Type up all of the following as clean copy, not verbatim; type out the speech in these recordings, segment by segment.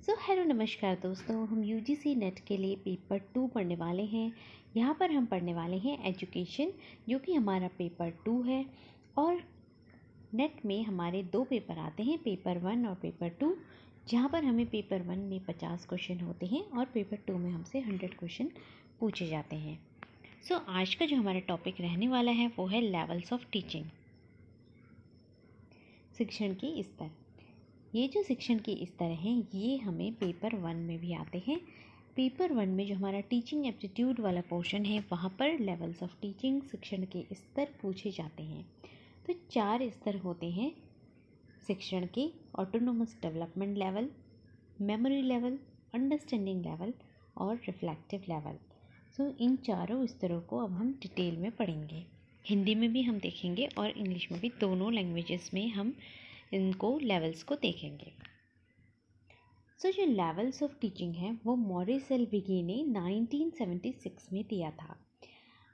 Hello नमस्कार दोस्तों, हम यूजीसी नेट के लिए पेपर 2 पढ़ने वाले हैं। यहाँ पर हम पढ़ने वाले हैं एजुकेशन, जो कि हमारा पेपर 2 है। और नेट में हमारे 2 पेपर आते हैं, पेपर 1 और पेपर 2, जहाँ पर हमें पेपर 1 में 50 क्वेश्चन होते हैं और पेपर 2 में हमसे 100 क्वेश्चन पूछे जाते हैं। आज का जो हमारा टॉपिक रहने वाला है वो है लेवल्स ऑफ टीचिंग, शिक्षण के स्तर। ये जो शिक्षण के स्तर हैं ये हमें पेपर 1 में भी आते हैं। पेपर 1 में जो हमारा टीचिंग एप्टीट्यूड वाला पोर्शन है वहाँ पर लेवल्स ऑफ टीचिंग, शिक्षण के स्तर पूछे जाते हैं। तो 4 स्तर होते हैं शिक्षण के: autonomous development level, memory level, understanding level और रिफ्लेक्टिव लेवल। इन चारों स्तरों को अब हम डिटेल में पढ़ेंगे। हिंदी में भी हम देखेंगे और इंग्लिश में भी, दोनों लैंग्वेजेस में हम इनको लेवल्स को देखेंगे। जो लेवल्स ऑफ टीचिंग है वो मॉरिस एल बिगी ने 1976 में दिया था।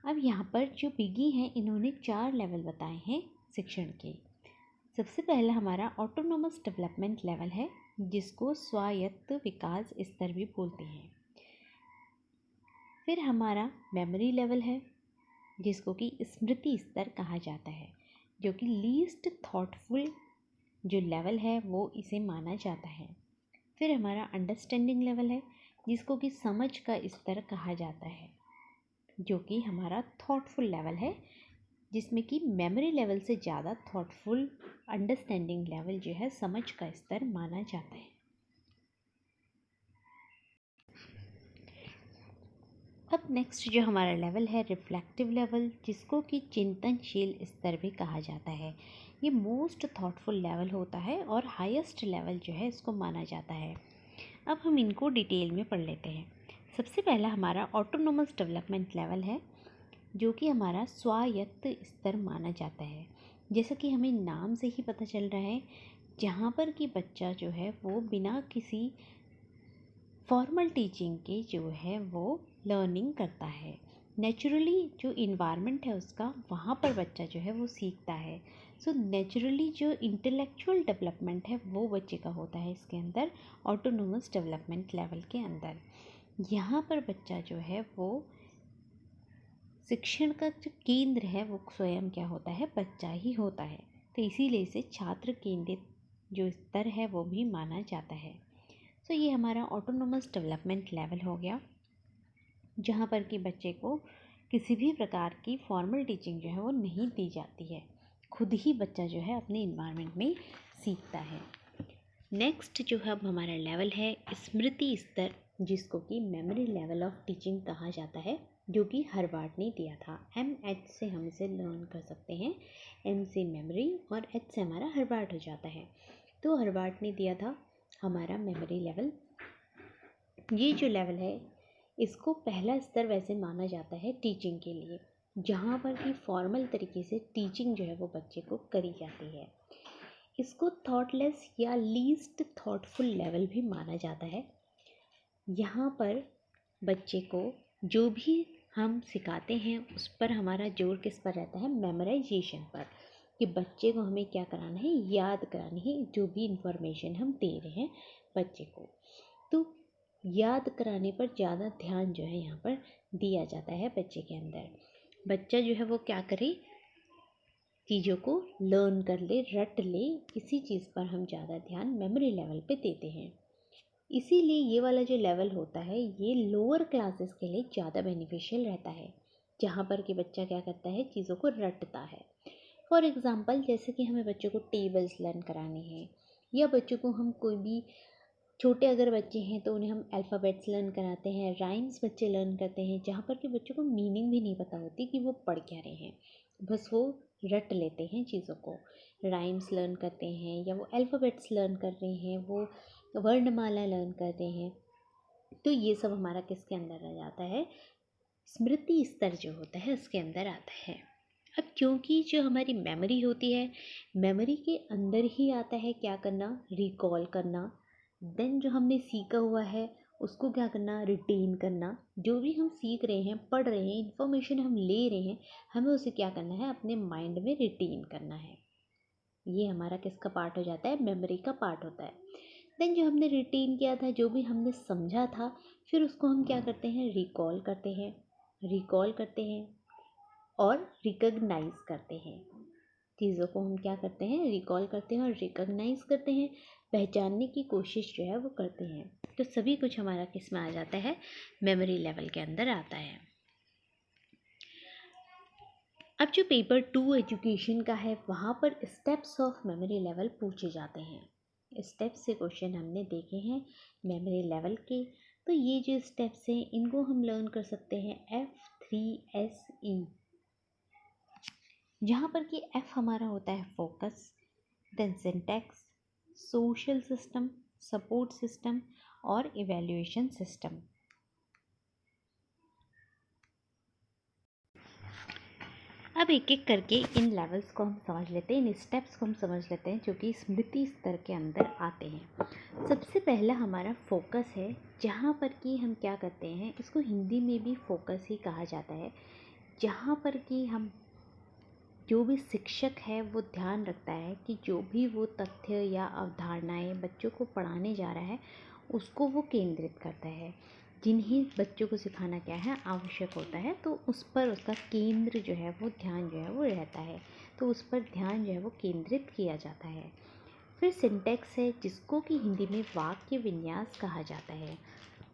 अब यहाँ पर जो बिगी हैं इन्होंने 4 लेवल बताए हैं शिक्षण के। सबसे पहला हमारा ऑटोनोमस डेवलपमेंट लेवल है, जिसको स्वायत्त विकास स्तर भी बोलते हैं। फिर हमारा मेमोरी लेवल है, जिसको कि स्मृति स्तर कहा जाता है, जो कि लीस्ट थॉटफुल जो लेवल है वो इसे माना जाता है। फिर हमारा अंडरस्टैंडिंग लेवल है, जिसको कि समझ का स्तर कहा जाता है, जो कि हमारा थॉटफुल लेवल है, जिसमें कि मेमोरी लेवल से ज़्यादा थॉटफुल अंडरस्टैंडिंग लेवल जो है समझ का स्तर माना जाता है। अब नेक्स्ट जो हमारा लेवल है रिफ्लेक्टिव लेवल, जिसको कि चिंतनशील स्तर भी कहा जाता है। ये मोस्ट थॉटफुल लेवल होता है और हाईएस्ट लेवल जो है इसको माना जाता है। अब हम इनको डिटेल में पढ़ लेते हैं। सबसे पहला हमारा ऑटोनोमस डेवलपमेंट लेवल है, जो कि हमारा स्वायत्त स्तर माना जाता है। जैसा कि हमें नाम से ही पता चल रहा है, जहाँ पर कि बच्चा जो है वो बिना किसी फॉर्मल टीचिंग के जो है वो लर्निंग करता है। नेचुरली जो इन्वायरमेंट है उसका, वहाँ पर बच्चा जो है वो सीखता है। नेचुरली जो इंटेलेक्चुअल डेवलपमेंट है वो बच्चे का होता है इसके अंदर, ऑटोनोमस डेवलपमेंट लेवल के अंदर। यहाँ पर बच्चा जो है वो शिक्षण का जो केंद्र है वो स्वयं क्या होता है, बच्चा ही होता है। तो इसीलिए इसे छात्र केंद्रित जो स्तर है वो भी माना जाता है। ये हमारा ऑटोनोमस डेवलपमेंट लेवल हो गया, जहाँ पर कि बच्चे को किसी भी प्रकार की फॉर्मल टीचिंग जो है वो नहीं दी जाती है, खुद ही बच्चा जो है अपने इन्वायरमेंट में सीखता है। नेक्स्ट जो है अब हमारा लेवल है स्मृति स्तर, जिसको कि मेमोरी लेवल ऑफ टीचिंग कहा जाता है, जो कि हर्बार्ट ने दिया था। MH से हम इसे लर्न कर सकते हैं, M से मेमोरी और H से हमारा हर्बार्ट हो जाता है। तो हर्बार्ट ने दिया था हमारा मेमोरी लेवल। ये जो लेवल है इसको पहला स्तर वैसे माना जाता है टीचिंग के लिए, जहाँ पर कि फॉर्मल तरीके से टीचिंग जो है वो बच्चे को करी जाती है। इसको थॉटलेस या लीस्ट थॉटफुल लेवल भी माना जाता है। यहाँ पर बच्चे को जो भी हम सिखाते हैं उस पर हमारा जोर किस पर रहता है, मेमोराइजेशन पर, कि बच्चे को हमें क्या कराना है, याद करानी है जो भी इंफॉर्मेशन हम दे रहे हैं बच्चे को। तो याद कराने पर ज़्यादा ध्यान जो है यहाँ पर दिया जाता है बच्चे के अंदर। बच्चा जो है वो क्या करे, चीज़ों को लर्न कर ले, रट ले, इसी चीज़ पर हम ज़्यादा ध्यान मेमोरी लेवल पे देते हैं। इसीलिए ये वाला जो लेवल होता है ये लोअर क्लासेस के लिए ज़्यादा बेनिफिशियल रहता है, जहाँ पर कि बच्चा क्या करता है, चीज़ों को रटता है। फॉर एग्ज़ाम्पल, जैसे कि हमें बच्चों को टेबल्स लर्न कराने हैं, या बच्चों को हम कोई भी छोटे अगर बच्चे हैं तो उन्हें हम अल्फ़ाबेट्स लर्न कराते हैं, राइम्स बच्चे लर्न करते हैं, जहाँ पर कि बच्चों को मीनिंग भी नहीं पता होती कि वो पढ़ क्या रहे हैं, बस वो रट लेते हैं चीज़ों को। राइम्स लर्न करते हैं या वो अल्फ़ाबेट्स लर्न कर रहे हैं, वो वर्णमाला लर्न कर रहे हैं। तो ये सब हमारा किसके अंदर आ जाता है, स्मृति स्तर जो होता है उसके अंदर आता है। अब क्योंकि जो हमारी मेमोरी होती है, मेमोरी के अंदर ही आता है क्या करना, रिकॉल करना। देन जो हमने सीखा हुआ है उसको क्या करना, रिटेन करना। जो भी हम सीख रहे हैं, पढ़ रहे हैं, इन्फॉर्मेशन हम ले रहे हैं, हमें उसे क्या करना है, अपने माइंड में रिटेन करना है। ये हमारा किसका पार्ट हो जाता है, मेमोरी का पार्ट होता है। देन जो हमने रिटेन किया था, जो भी हमने समझा था, फिर उसको हम क्या करते हैं, रिकॉल करते हैं और रिकॉग्नाइज करते हैं। चीज़ों को हम क्या करते हैं, रिकॉल करते हैं और रिकॉग्नाइज करते हैं, पहचानने की कोशिश जो है वो करते हैं। तो सभी कुछ हमारा किस में आ जाता है, मेमोरी लेवल के अंदर आता है। अब जो पेपर 2 एजुकेशन का है, वहाँ पर स्टेप्स ऑफ मेमोरी लेवल पूछे जाते हैं। स्टेप्स से क्वेश्चन हमने देखे हैं मेमोरी लेवल के। तो ये जो स्टेप्स हैं इनको हम लर्न कर सकते हैं F3SE, जहाँ पर कि F हमारा होता है focus, then syntax, social system, support system और इवैल्यूएशन सिस्टम। अब एक एक करके इन लेवल्स को हम समझ लेते हैं, इन स्टेप्स को हम समझ लेते हैं जो कि स्मृति स्तर के अंदर आते हैं। सबसे पहला हमारा फोकस है, जहाँ पर कि हम क्या करते हैं, इसको हिंदी में भी फोकस ही कहा जाता है, जहाँ पर कि हम जो भी शिक्षक है वो ध्यान रखता है कि जो भी वो तथ्य या अवधारणाएं बच्चों को पढ़ाने जा रहा है उसको वो केंद्रित करता है। जिन्हें बच्चों को सिखाना क्या है, आवश्यक होता है, तो उस पर उसका केंद्र जो है वो ध्यान जो है वो रहता है, तो उस पर ध्यान जो है वो केंद्रित किया जाता है। फिर सिंटैक्स है, जिसको कि हिंदी में वाक्य विन्यास कहा जाता है,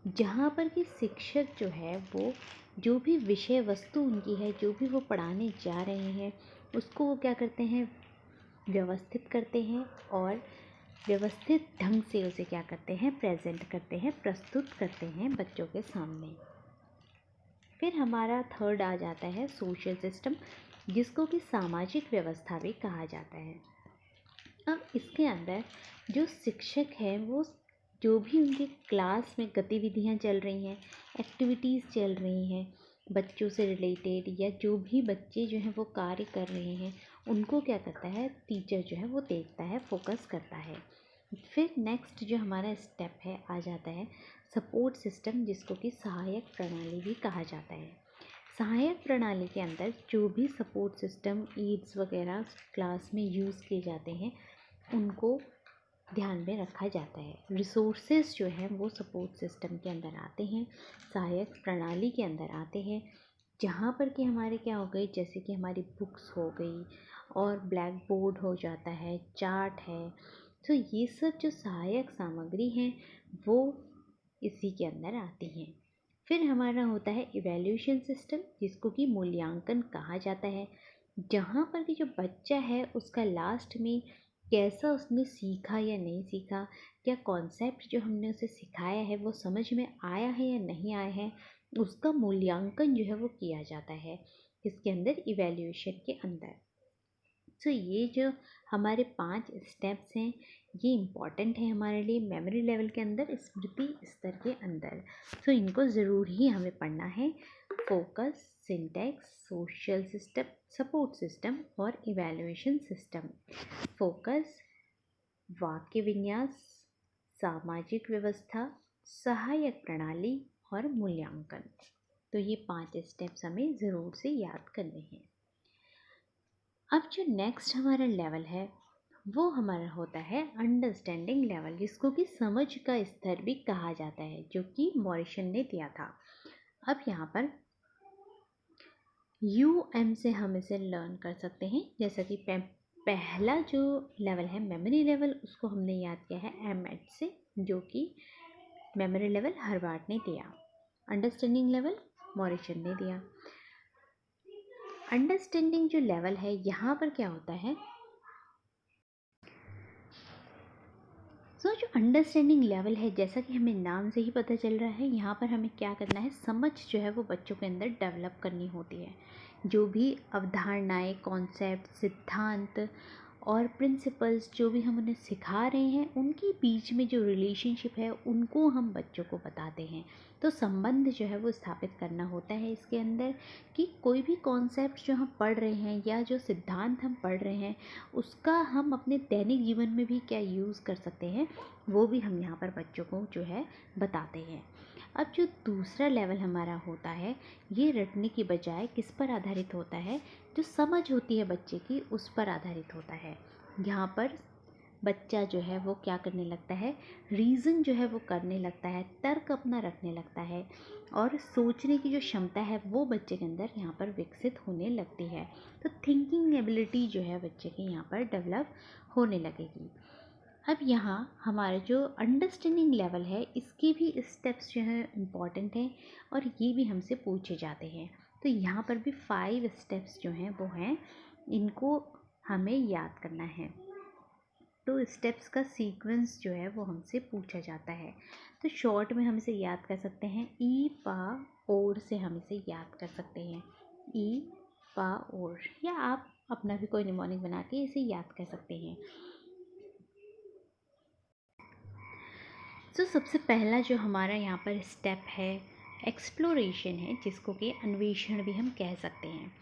जहाँ पर कि शिक्षक जो है वो जो भी विषय वस्तु उनकी है, जो भी वो पढ़ाने जा रहे हैं, उसको वो क्या करते हैं, व्यवस्थित करते हैं और व्यवस्थित ढंग से उसे क्या करते हैं, प्रेजेंट करते हैं, प्रस्तुत करते हैं बच्चों के सामने। फिर हमारा थर्ड आ जाता है सोशल सिस्टम, जिसको कि सामाजिक व्यवस्था भी कहा जाता है। अब इसके अंदर जो शिक्षक है वो जो भी उनके क्लास में गतिविधियां चल रही हैं, एक्टिविटीज़ चल रही हैं बच्चों से रिलेटेड, या जो भी बच्चे जो हैं वो कार्य कर रहे हैं, उनको क्या करता है, टीचर जो है वो देखता है, फोकस करता है। फिर नेक्स्ट जो हमारा स्टेप है आ जाता है सपोर्ट सिस्टम, जिसको कि सहायक प्रणाली भी कहा जाता है। सहायक प्रणाली के अंदर जो भी सपोर्ट सिस्टम, एड्स वगैरह क्लास में यूज़ किए जाते हैं उनको ध्यान में रखा जाता है। रिसोर्सेज जो हैं वो सपोर्ट सिस्टम के अंदर आते हैं, सहायक प्रणाली के अंदर आते हैं, जहाँ पर कि हमारे क्या हो गई, जैसे कि हमारी बुक्स हो गई और ब्लैक बोर्ड हो जाता है, चार्ट है, तो ये सब जो सहायक सामग्री हैं वो इसी के अंदर आती हैं। फिर हमारा होता है इवैल्यूएशन सिस्टम, जिसको कि मूल्यांकन कहा जाता है, जहाँ पर कि जो बच्चा है उसका लास्ट में कैसा उसने सीखा या नहीं सीखा, क्या कॉन्सेप्ट जो हमने उसे सिखाया है वो समझ में आया है या नहीं आया है, उसका मूल्यांकन जो है वो किया जाता है इसके अंदर, इवैल्यूएशन के अंदर। तो ये जो हमारे 5 स्टेप्स हैं ये इम्पॉर्टेंट है हमारे लिए मेमोरी लेवल के अंदर, स्मृति स्तर के अंदर। तो इनको ज़रूर ही हमें पढ़ना है, focus, syntax, social system, support system और इवैल्यूएशन सिस्टम। फोकस, वाक्य विन्यास, सामाजिक व्यवस्था, सहायक प्रणाली और मूल्यांकन। तो ये 5 स्टेप्स हमें ज़रूर से याद करने हैं। अब जो नेक्स्ट हमारा लेवल है वो हमारा होता है अंडरस्टैंडिंग लेवल, जिसको कि समझ का स्तर भी कहा जाता है, जो कि मॉरिसन ने दिया था। अब यहाँ पर UM से हम इसे लर्न कर सकते हैं, जैसा कि पहला जो लेवल है मेमोरी लेवल, उसको हमने याद किया है MET से, जो कि मेमोरी लेवल हर्बार्ट ने दिया, अंडरस्टैंडिंग लेवल मॉरिसन ने दिया। अंडरस्टैंडिंग जो लेवल है यहाँ पर क्या होता है, जो अंडरस्टैंडिंग लेवल है, जैसा कि हमें नाम से ही पता चल रहा है, यहाँ पर हमें क्या करना है, समझ जो है वो बच्चों के अंदर डेवलप करनी होती है। जो भी अवधारणाएं, कॉन्सेप्ट, सिद्धांत और प्रिंसिपल्स जो भी हम उन्हें सिखा रहे हैं, उनके बीच में जो रिलेशनशिप है उनको हम बच्चों को बताते हैं। तो संबंध जो है वो स्थापित करना होता है इसके अंदर, कि कोई भी कॉन्सेप्ट जो हम पढ़ रहे हैं या जो सिद्धांत हम पढ़ रहे हैं उसका हम अपने दैनिक जीवन में भी क्या यूज़ कर सकते हैं, वो भी हम यहाँ पर बच्चों को जो है बताते हैं। अब जो दूसरा लेवल हमारा होता है, ये रटने की बजाय किस पर आधारित होता है, जो समझ होती है बच्चे की उस पर आधारित होता है। यहाँ पर बच्चा जो है वो क्या करने लगता है, रीज़न जो है वो करने लगता है, तर्क अपना रखने लगता है और सोचने की जो क्षमता है वो बच्चे के अंदर यहाँ पर विकसित होने लगती है। तो थिंकिंग एबिलिटी जो है बच्चे के यहाँ पर डेवलप होने लगेगी। अब यहाँ हमारा जो अंडरस्टैंडिंग लेवल है इसके भी स्टेप्स जो हैं इम्पॉर्टेंट हैं और ये भी हमसे पूछे जाते हैं। तो यहाँ पर भी 5 स्टेप्स जो हैं वो हैं, इनको हमें याद करना है। तो स्टेप्स का सीक्वेंस जो है वो हमसे पूछा जाता है। तो शॉर्ट में हम इसे याद कर सकते हैं, ई पा और से हम इसे याद कर सकते हैं, ई पा और, या आप अपना भी कोई निमोनिक बना के इसे याद कर सकते हैं। तो सबसे पहला जो हमारा यहाँ पर स्टेप है एक्सप्लोरेशन है, जिसको कि अन्वेषण भी हम कह सकते हैं।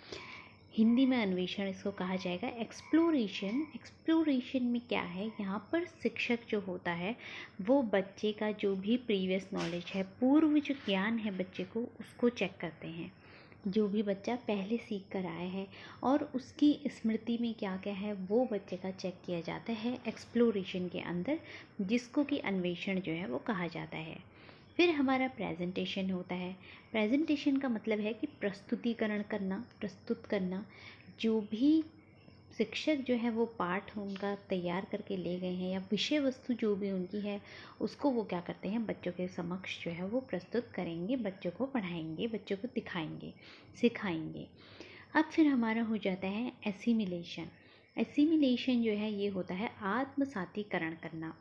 हिंदी में अन्वेषण इसको कहा जाएगा। एक्सप्लोरेशन में क्या है, यहाँ पर शिक्षक जो होता है वो बच्चे का जो भी प्रीवियस नॉलेज है, पूर्व जो ज्ञान है बच्चे को, उसको चेक करते हैं। जो भी बच्चा पहले सीख कर आया है और उसकी स्मृति में क्या क्या है वो बच्चे का चेक किया जाता है एक्सप्लोरेशन के अंदर, जिसको कि अन्वेषण जो है वो कहा जाता है। फिर हमारा प्रेजेंटेशन होता है। प्रेजेंटेशन का मतलब है कि प्रस्तुतिकरण करना, प्रस्तुत करना। जो भी शिक्षक जो है वो पाठ उनका तैयार करके ले गए हैं या विषय वस्तु जो भी उनकी है उसको वो क्या करते हैं, बच्चों के समक्ष जो है वो प्रस्तुत करेंगे, बच्चों को पढ़ाएंगे, बच्चों को दिखाएंगे, सिखाएंगे। अब फिर हमारा हो जाता है एसिमिलेशन। एसिमिलेशन जो है ये होता है आत्मसातीकरण करना।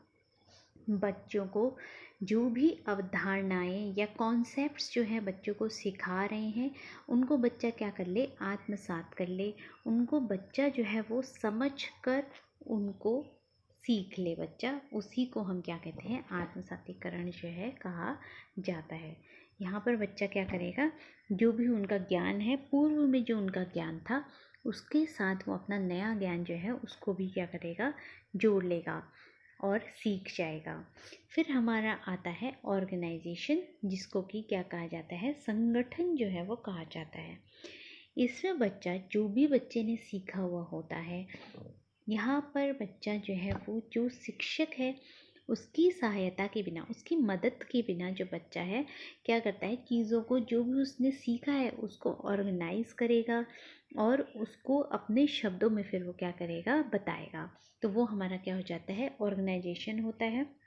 बच्चों को जो भी अवधारणाएं या कॉन्सेप्ट्स जो है बच्चों को सिखा रहे हैं उनको बच्चा क्या कर ले, आत्मसात कर ले। उनको बच्चा जो है वो समझ कर उनको सीख ले बच्चा, उसी को हम क्या कहते हैं, आत्मसातीकरण जो है कहा जाता है। यहाँ पर बच्चा क्या करेगा, जो भी उनका ज्ञान है, पूर्व में जो उनका ज्ञान था उसके साथ वो अपना नया ज्ञान जो है उसको भी क्या करेगा, जोड़ लेगा और सीख जाएगा। फिर हमारा आता है ऑर्गेनाइजेशन, जिसको कि क्या कहा जाता है, संगठन जो है वो कहा जाता है। इसमें बच्चा जो भी बच्चे ने सीखा हुआ होता है, यहाँ पर बच्चा जो है वो जो शिक्षक है उसकी सहायता के बिना, उसकी मदद के बिना जो बच्चा है क्या करता है, चीज़ों को जो भी उसने सीखा है उसको ऑर्गेनाइज करेगा और उसको अपने शब्दों में फिर वो क्या करेगा, बताएगा। तो वो हमारा क्या हो जाता है, ऑर्गेनाइजेशन होता है।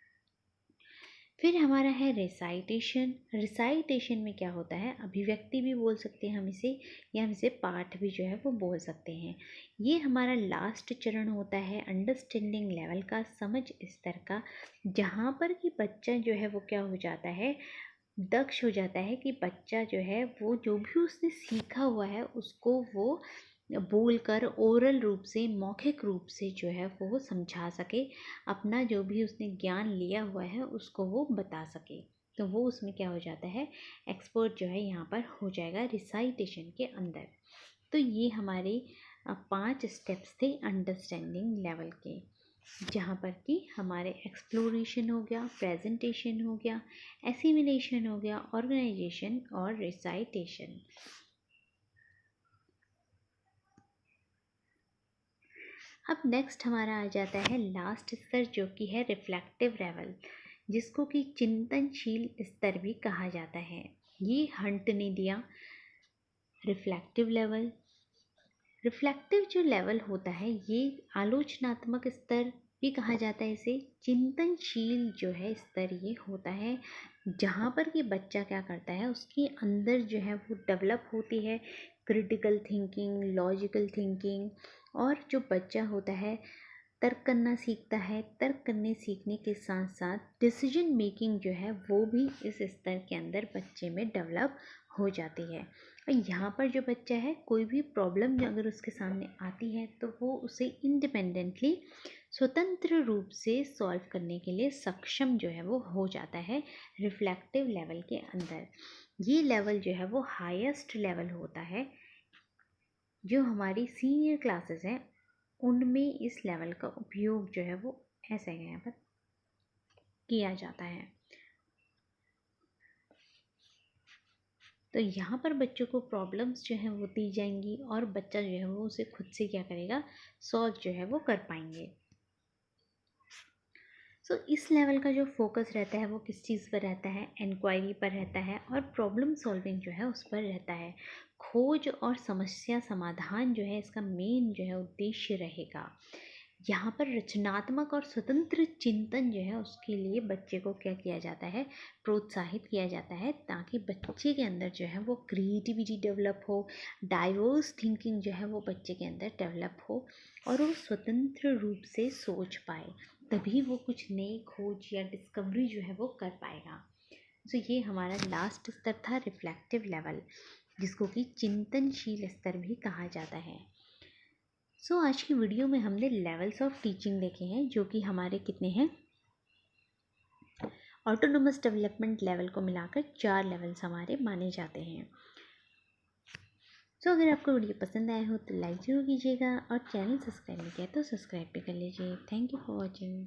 फिर हमारा है रिसाइटेशन। रिसाइटेशन में क्या होता है, अभिव्यक्ति भी बोल सकते हैं हम इसे, या हम इसे पाठ भी जो है वो बोल सकते हैं। ये हमारा लास्ट चरण होता है अंडरस्टैंडिंग लेवल का, समझ स्तर का, जहाँ पर कि बच्चा जो है वो क्या हो जाता है, दक्ष हो जाता है कि बच्चा जो है वो जो भी उसने सीखा हुआ है उसको वो बोलकर ओरल रूप से, मौखिक रूप से जो है वो समझा सके, अपना जो भी उसने ज्ञान लिया हुआ है उसको वो बता सके। तो वो उसमें क्या हो जाता है, एक्सपर्ट जो है यहाँ पर हो जाएगा रिसाइटेशन के अंदर। तो ये हमारे 5 स्टेप्स थे अंडरस्टैंडिंग लेवल के, जहाँ पर कि हमारे एक्सप्लोरेशन हो गया, प्रेजेंटेशन हो गया, एसिमिलेशन हो गया, ऑर्गेनाइजेशन और रिसाइटेशन। अब नेक्स्ट हमारा आ जाता है लास्ट स्तर, जो कि है रिफ्लेक्टिव लेवल, जिसको कि चिंतनशील स्तर भी कहा जाता है। ये हंट ने दिया रिफ्लेक्टिव लेवल। रिफ्लेक्टिव जो लेवल होता है ये आलोचनात्मक स्तर भी कहा जाता है इसे। चिंतनशील जो है स्तर ये होता है जहाँ पर कि बच्चा क्या करता है, उसके अंदर जो है वो डेवलप होती है क्रिटिकल थिंकिंग, लॉजिकल थिंकिंग, और जो बच्चा होता है तर्क करना सीखता है। तर्क करने सीखने के साथ साथ डिसीजन मेकिंग जो है वो भी इस स्तर के अंदर बच्चे में डेवलप हो जाती है। और यहाँ पर जो बच्चा है, कोई भी प्रॉब्लम अगर उसके सामने आती है तो वो उसे इंडिपेंडेंटली, स्वतंत्र रूप से सॉल्व करने के लिए सक्षम जो है वो हो जाता है रिफ्लेक्टिव लेवल के अंदर। ये लेवल जो है वो हाईएस्ट लेवल होता है। जो हमारी सीनियर क्लासेस हैं उनमें इस लेवल का उपयोग जो है वो ऐसे यहाँ पर किया जाता है। तो यहाँ पर बच्चों को प्रॉब्लम्स जो हैं वो दी जाएंगी और बच्चा जो है वो उसे खुद से क्या करेगा, सॉल्व जो है वो कर पाएंगे। सो इस लेवल का जो फोकस रहता है वो किस चीज़ पर रहता है, इंक्वायरी पर रहता है और प्रॉब्लम सॉल्विंग जो है उस पर रहता है। खोज और समस्या समाधान जो है इसका मेन जो है उद्देश्य रहेगा। यहाँ पर रचनात्मक और स्वतंत्र चिंतन जो है उसके लिए बच्चे को क्या किया जाता है, प्रोत्साहित किया जाता है, ताकि बच्चे के अंदर जो है वो क्रिएटिविटी डेवलप हो, डाइवर्स थिंकिंग जो है वो बच्चे के अंदर डेवलप हो और वो स्वतंत्र रूप से सोच पाए, तभी वो कुछ नई खोज या डिस्कवरी जो है वो कर पाएगा। तो ये हमारा लास्ट स्तर था रिफ्लेक्टिव लेवल, जिसको कि चिंतनशील स्तर भी कहा जाता है। आज की वीडियो में हमने लेवल्स ऑफ टीचिंग देखे हैं, जो कि हमारे कितने हैं, ऑटोनोमस डेवलपमेंट लेवल को मिलाकर 4 लेवल्स हमारे माने जाते हैं। अगर आपको वीडियो पसंद आया हो तो लाइक ज़रूर कीजिएगा और चैनल सब्सक्राइब नहीं किया तो सब्सक्राइब भी कर लीजिए। Thank you for watching.